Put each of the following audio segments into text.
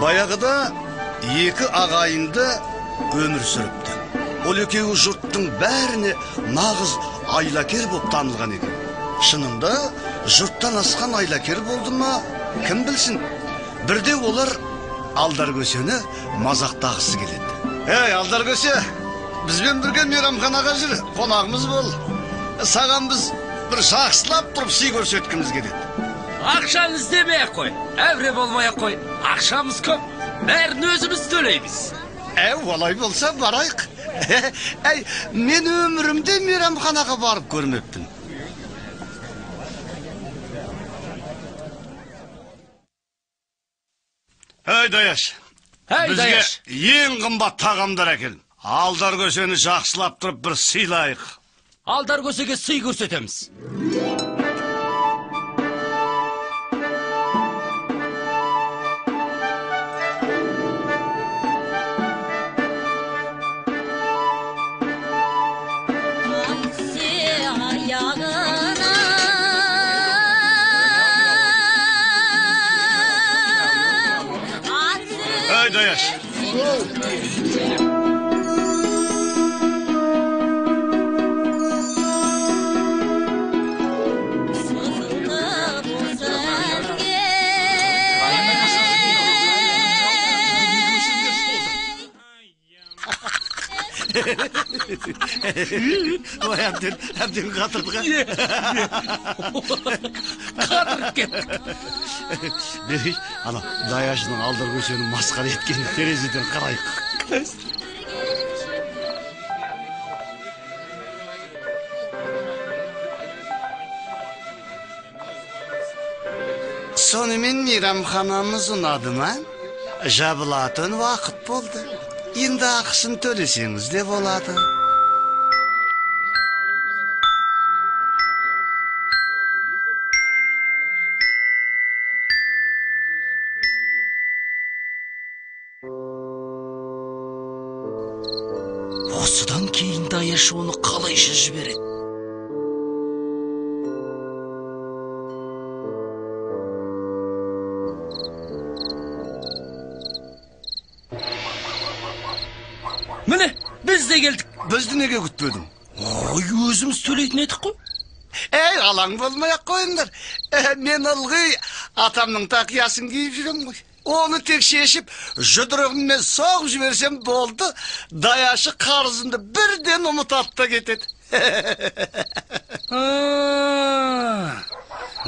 Баяғыда екі ағайынды өмір сүріпті. Ол екеуі жұрттың бәріне нағыз айлакер болып танылған екен. Шынында жұрттан асқан айлакер болды ма, кім білсін? Бірде олар Алдаркөсені мазақтағысы келеді. Ей, Алдаркөсе, бізбен бірге мейрамханаға жүр, қонағымыз бол. Саған біз бір жақсылап тұрып сый көрсеткіміз келеді. Ақшаны іздемей қой, әвре болмай қой. Ақшамыз көп, бәрін өзіміз төлейміз. Олай болса барайық. Мен өмірімде мейрамханаға барып көрмеппін. Даяш, бізге ең қымбат тағамдар әкел. Алдаркөсені жақсылап тұрып бір сыйлайық. Алдаркөсеге сый көрсетеміз. Dаяш. Ой, әбден қатырдыға. Қатырып кеттік. Ана, Даяшының Алдаркөсені масқара еткен терезеден қарайық. Сонымен мейрамханамыз ұнады ма? Жабылатын уақыт болды. Енді ақысын төлесеңіз де болады. Осыдан кейін Даяш оны қалайша жібереді? Міне, біз де келдік. Бізді неге күтпедің? Ой, өзіміз төлейтін едік қой. Алаң болмай-ақ қойыңдар. Мен ылғи атамның тақиясын киіп жүрем ғой. Оны тек шешіп, жұдырығыммен соғып жіберсем болды, Даяшы қарызымды бірден ұмытады да кетеді.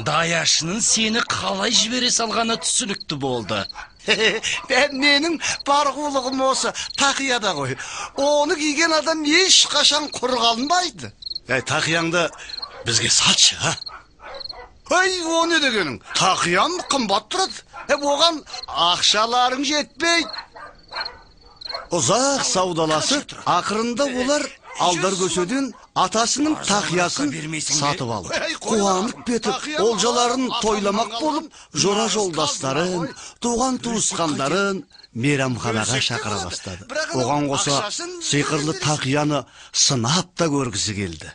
Даяшының сені қалай жібере салғаны түсінікті болды. Менің бар қулығым осы тақияда ғой. Оны киген адам ешқашан құр қалмайды. Тақияңды бізге сатшы, ха? О не дегенің? Тақиям қымбат тұрады. Оған ақшаларың жетпейді. Ұзақ саудаласып, ақырында олар Алдаркөседен атасының тақиясын сатып алды. Қуанып кетіп, олжаларын тойламақ болып, жора жолдастарын, туған туысқандарын мейрамханаға шақыра бастады. Оған қоса сиқырлы тақияны сынап та көргісі келді.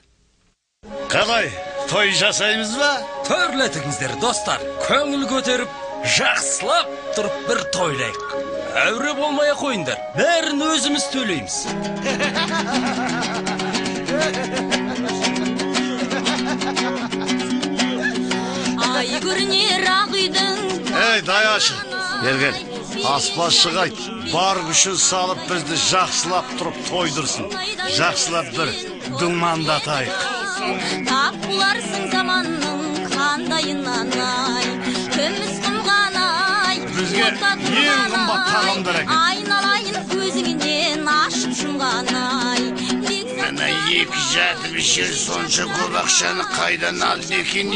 Қалай, той жасаймыз ба? Төрлетіңіздер, достар. Көңіл көтеріп, жақсылап тұрып бір тойлайық. Әуре болмай қойыңдар. Бәрін өзіміз төлейміз. Ай көрінер ақ үйдің. Даяшы, бергел. Аспазшыға айт, бар күшін салып бізді жақсылап тұрып тойдырсын. Жақсылап бір думандатайық. Тап бұларсың заманның қандайынан ай. Күміс қымған ай. Бізге ең қымбат тағамдар әкел. Айналайын көзіңнен ашып жұмған ай. Мына екі жатып ішер сонша көп ақшаны қайдан алды екен?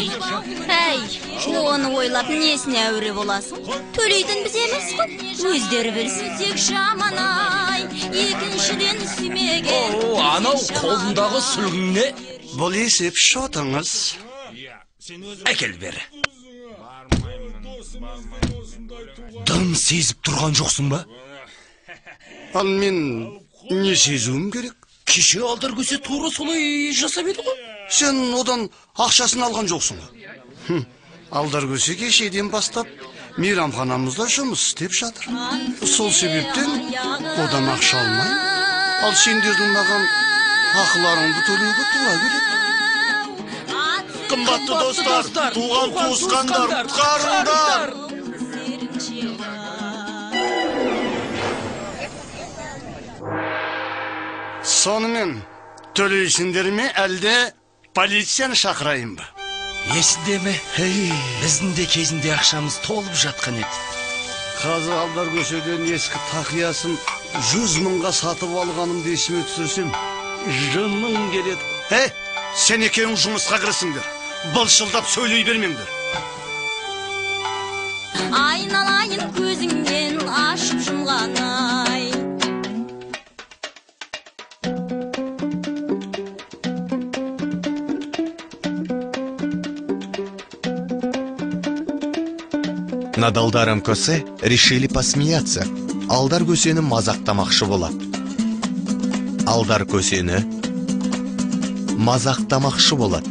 Оны ойлап несіне әуре боласың? Төлейтін біз емес қой. Өздері білсін. Тек жаман ай, екіншіден сүймеген. Анау қолындағы сүлгің не? Бұл есеп шотыңыз. Әкел бері. Дым сезіп тұрған жоқсың ба? Ал мен не сезуім керек? Кеше Алдаркөсе тура солай жасап еді ғой. Сен одан ақшасын алған жоқсың ғой. Алдаркөсе кешеден бастап мейрамханамызда жұмыс істеп жатыр. Сол себептен одан ақша алмай, ал сендердің маған ақыларыңды төлеуге тура келеді. Қымбатты достар, туған туысқандар, қарындар. Сонымен төлейсіңдер ме, әлде полицияны шақырайын ба? Есінде ме? Біздің де кезінде ақшамыз толып жатқан еді. Қазір Алдар көшеден ескі тақиясын 100 мыңға сатып алғанымды есіме түсірсем, жыным келеді. Сен екеуің жұмысқа кірісіңдер. Былшылдап сөйлей бермеңдер. Айналайын көзіңнен ашып жұмғанай. Над Алдаром Көсе решили посмеяться. Алдар Көсені мазақтамақшы болады. Алдар Көсені мазақтамақшы болады.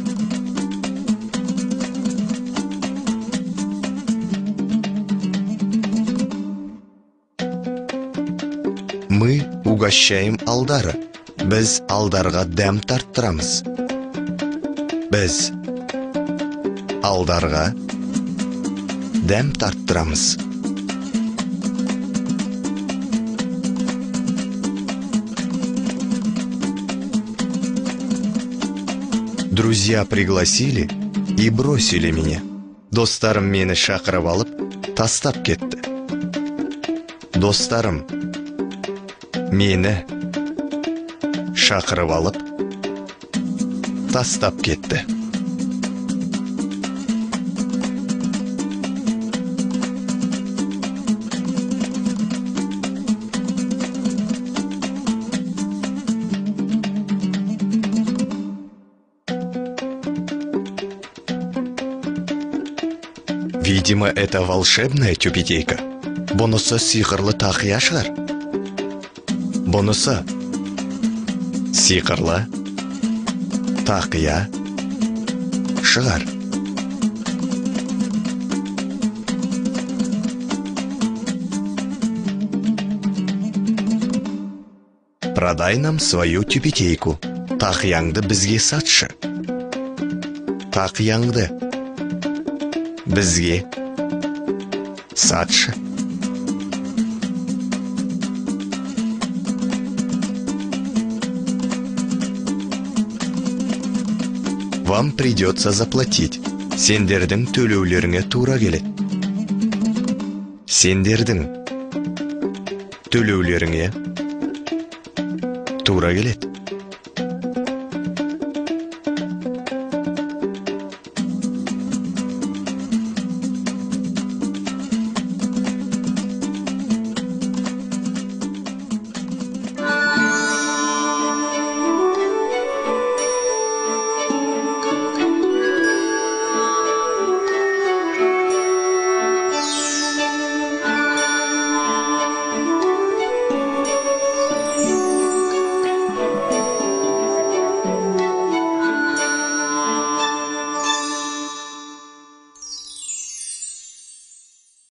Мы угощаем Алдара. Біз Алдарға дәм тарттырамыз. Біз Алдарға дәм тарттырамыз. Друзья пригласили и бросили меня. Достарым мені шақырып алып, тастап кетті. Достарым мені шақырып алып, тастап кетті. Видимо, это волшебная тюбетейка. Бұнысы сиқырлы тақия шығар. Бұнысы сиқырлы тақия шығар. Продай нам свою тюбетейку. Тақияңды бізге сатшы. Тақияңды бізге сатшы. Вам придется заплатить. Сендердің төлеулеріңе тура келеді. Сендердің төлеулеріңе тура келеді.